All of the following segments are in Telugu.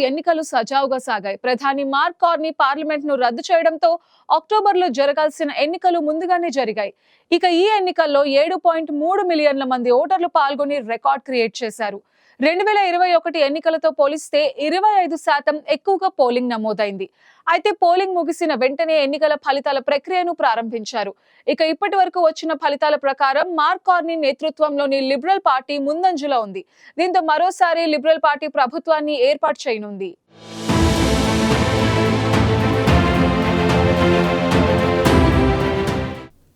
ఎన్నికలు సజావుగా సాగాయి. ప్రధాని మార్క్ కార్నీ పార్లమెంట్ ను రద్దు చేయడంతో అక్టోబర్లో జరగాల్సిన ఎన్నికలు ముందుగానే జరిగాయి. ఇక ఈ ఎన్నికల్లో 7.3 మిలియన్ల మంది ఓటర్లు పాల్గొని రికార్డ్ క్రియేట్ చేశారు. 2021 ఎన్నికలతో పోలిస్తే 25% ఎక్కువగా పోలింగ్ నమోదైంది. అయితే పోలింగ్ ముగిసిన వెంటనే ఎన్నికల ఫలితాల ప్రక్రియను ప్రారంభించారు. ఇక ఇప్పటి వరకు వచ్చిన ఫలితాల ప్రకారం మార్క్ కార్నీ నేతృత్వంలోని లిబరల్ పార్టీ ముందంజలో ఉంది. దీంతో మరోసారి లిబరల్ పార్టీ ప్రభుత్వాన్ని ఏర్పాటు చేయనుంది.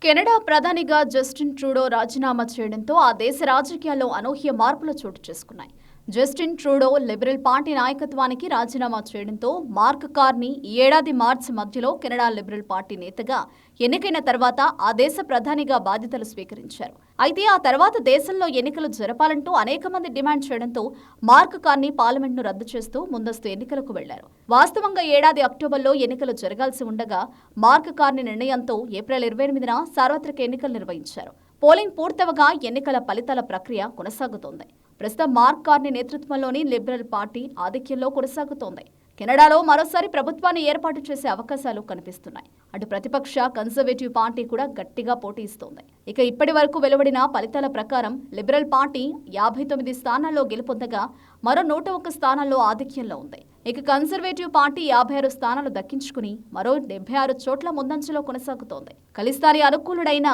కెనడా ప్రధానిగా జస్టిన్ ట్రూడో రాజీనామా చేయడంతో ఆ దేశ రాజకీయాల్లో అనూహ్య మార్పులు చోటు చేసుకున్నాయి. జస్టిన్ ట్రూడో లిబరల్ పార్టీ నాయకత్వానికి రాజీనామా చేయడంతో మార్క్ కార్నీ ఈ ఏడాది మార్చి మధ్యలో కెనడా లిబరల్ పార్టీ నేతగా ఎన్నికైన తర్వాత ఆ దేశ ప్రధానిగా బాధ్యతలు స్వీకరించారు. అయితే ఆ తర్వాత దేశంలో ఎన్నికలు జరపాలంటూ అనేక మంది డిమాండ్ చేయడంతో మార్క్ కార్నీ పార్లమెంట్ను రద్దు చేస్తూ ముందస్తు ఎన్నికలకు వెళ్లారు. వాస్తవంగా ఏడాది అక్టోబర్లో ఎన్నికలు జరగాల్సి ఉండగా మార్క్ కార్నీ నిర్ణయంతో ఏప్రిల్ 28న సార్వత్రిక ఎన్నికలు నిర్వహించారు. పోలింగ్ పూర్తవగా ఎన్నికల ఫలితాల ప్రక్రియ కొనసాగుతోంది. ప్రస్తుతం మార్క్ కార్నీ నేతృత్వంలోని లిబరల్ పార్టీ ఆధిక్యంలో కొనసాగుతోంది. కెనడాలో మరోసారి ప్రభుత్వాన్ని ఏర్పాటు చేసే అవకాశాలు కనిపిస్తున్నాయి. అటు ప్రతిపక్ష కన్సర్వేటివ్ పార్టీ కూడా గట్టిగా పోటీ ఇస్తోంది. ఇక ఇప్పటి వరకు వెలువడిన ఫలితాల ప్రకారం లిబరల్ పార్టీ 59 స్థానాల్లో గెలుపొందగా మరో 101 స్థానాల్లో ఆధిక్యంలో ఉంది. ఇక కన్సర్వేటివ్ పార్టీ 56 స్థానాలు దక్కించుకుని మరో 76 చోట్ల ముందంజలో కొనసాగుతోంది. ఖలిస్తానీ అనుకూలుడైన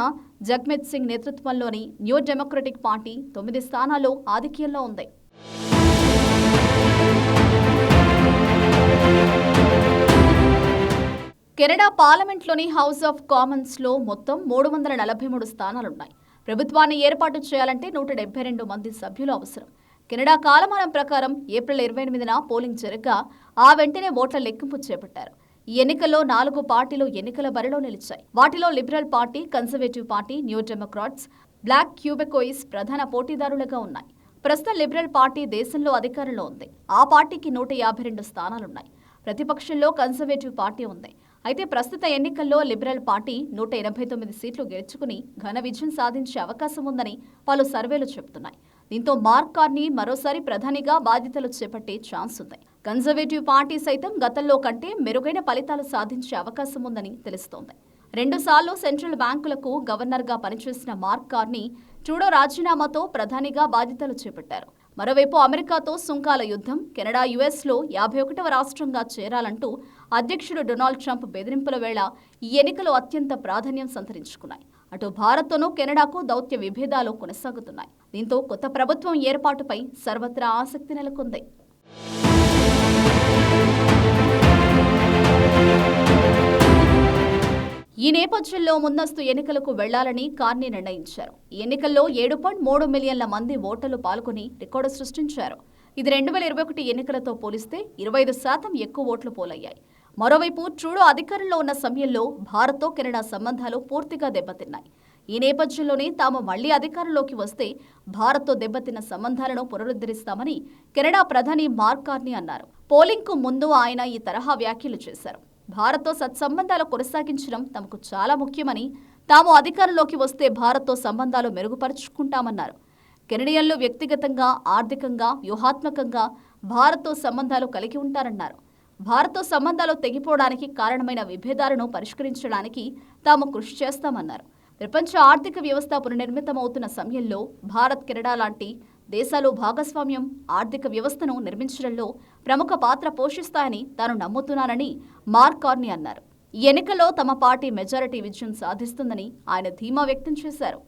జగ్మిత్ సింగ్ నేతృత్వంలోని న్యూ డెమోక్రటిక్ పార్టీ 9 స్థానాల్లో ఆధిక్యంలో ఉంది. కెనడా పార్లమెంట్లోని హౌస్ ఆఫ్ కామన్స్ లో మొత్తం 343 స్థానాలున్నాయి. ప్రభుత్వాన్ని ఏర్పాటు చేయాలంటే 172 మంది సభ్యులు అవసరం. కెనడా కాలమానం ప్రకారం ఏప్రిల్ 28న పోలింగ్ జరగ్గా ఆ వెంటనే ఓట్ల లెక్కింపు చేపట్టారు. ఈ ఎన్నికల్లో 4 పార్టీలు ఎన్నికల బరిలో నిలిచాయి. వాటిలో Liberal Party, Conservative Party, New Democrats, Bloc Quebecois ప్రధాన పోటీదారులుగా ఉన్నాయి. ప్రస్తుతం లిబరల్ పార్టీ దేశంలో అధికారంలో ఉంది. ఆ పార్టీకి 152 స్థానాలున్నాయి. ప్రతిపక్షంలో కన్సర్వేటివ్ పార్టీ ఉంది. అయితే ప్రస్తుత ఎన్నికల్లో లిబరల్ పార్టీ 189 సీట్లు గెలుచుకుని ఘన విజయం సాధించే అవకాశం ఉందని పలు సర్వేలు చెబుతున్నాయి. దీంతో మార్క్ కార్నీ మరోసారి ప్రధానిగా బాధ్యతలు చేపట్టే ఛాన్స్ ఉంది. కన్జర్వేటివ్ పార్టీ సైతం గతంలో కంటే మెరుగైన ఫలితాలు సాధించే అవకాశం ఉందని తెలుస్తోంది. 2 సార్లు సెంట్రల్ బ్యాంకులకు గవర్నర్గా పనిచేసిన మార్క్ కార్నీ ట్రూడో రాజీనామాతో ప్రధానిగా బాధ్యతలు చేపట్టారు. మరోవైపు అమెరికాతో సుంకాల యుద్ధం, కెనడా యుఎస్లో 51వ రాష్ట్రంగా చేరాలంటూ అధ్యక్షుడు డొనాల్డ్ ట్రంప్ బెదిరింపుల వేళ ఈ ఎన్నికలు అత్యంత ప్రాధాన్యం సంతరించుకున్నాయి. అటు భారత్తోనూ కెనడాకు దౌత్య విభేదాలు కొనసాగుతున్నాయి. దీంతో కొత్త ప్రభుత్వం ఏర్పాటుపై సర్వత్రా ఆసక్తి నెలకొంది. ఈ నేపథ్యంలో ముందస్తు ఎన్నికలకు వెళ్లాలని కార్నీ నిర్ణయించారు. ఈ ఎన్నికల్లో 7.3 మిలియన్ల మంది ఓటర్లు పాల్గొని రికార్డు సృష్టించారు. ఇది 2021 ఎన్నికలతో పోలిస్తే 25% ఎక్కువ ఓట్లు పోలయ్యాయి. మరోవైపు ట్రూడో అధికారంలో ఉన్న సమయంలో భారత్తో కెనడా సంబంధాలు పూర్తిగా దెబ్బతిన్నాయి. ఈ నేపథ్యంలోనే తాము మళ్లీ అధికారంలోకి వస్తే భారత్తో దెబ్బతిన్న సంబంధాలను పునరుద్ధరిస్తామని కెనడా ప్రధాని మార్క్ కార్నీ అన్నారు. పోలింగ్కు ముందు ఆయన ఈ తరహా వ్యాఖ్యలు చేశారు. భారత్తో సత్సంబంధాలు కొనసాగించడం తమకు చాలా ముఖ్యమని, తాము అధికారంలోకి వస్తే భారత్తో సంబంధాలు మెరుగుపరుచుకుంటామన్నారు. కెనడియన్లు వ్యక్తిగతంగా, ఆర్థికంగా, వ్యూహాత్మకంగా భారత్తో సంబంధాలు కలిగి ఉంటారన్నారు. భారత్తో సంబంధాలు తెగిపోవడానికి కారణమైన విభేదాలను పరిష్కరించడానికి తాము కృషి చేస్తామన్నారు. ప్రపంచ ఆర్థిక వ్యవస్థ పునర్నిర్మితమవుతున్న సమయంలో భారత్, కెనడా లాంటి దేశాలు భాగస్వామ్యం ఆర్థిక వ్యవస్థను నిర్మించడంలో ప్రముఖ పాత్ర పోషిస్తాయని తాను నమ్ముతున్నానని మార్క్ కార్నీ అన్నారు. ఈ ఎన్నికల్లో తమ పార్టీ మెజారిటీ విజయం సాధిస్తుందని ఆయన ధీమా వ్యక్తం చేశారు.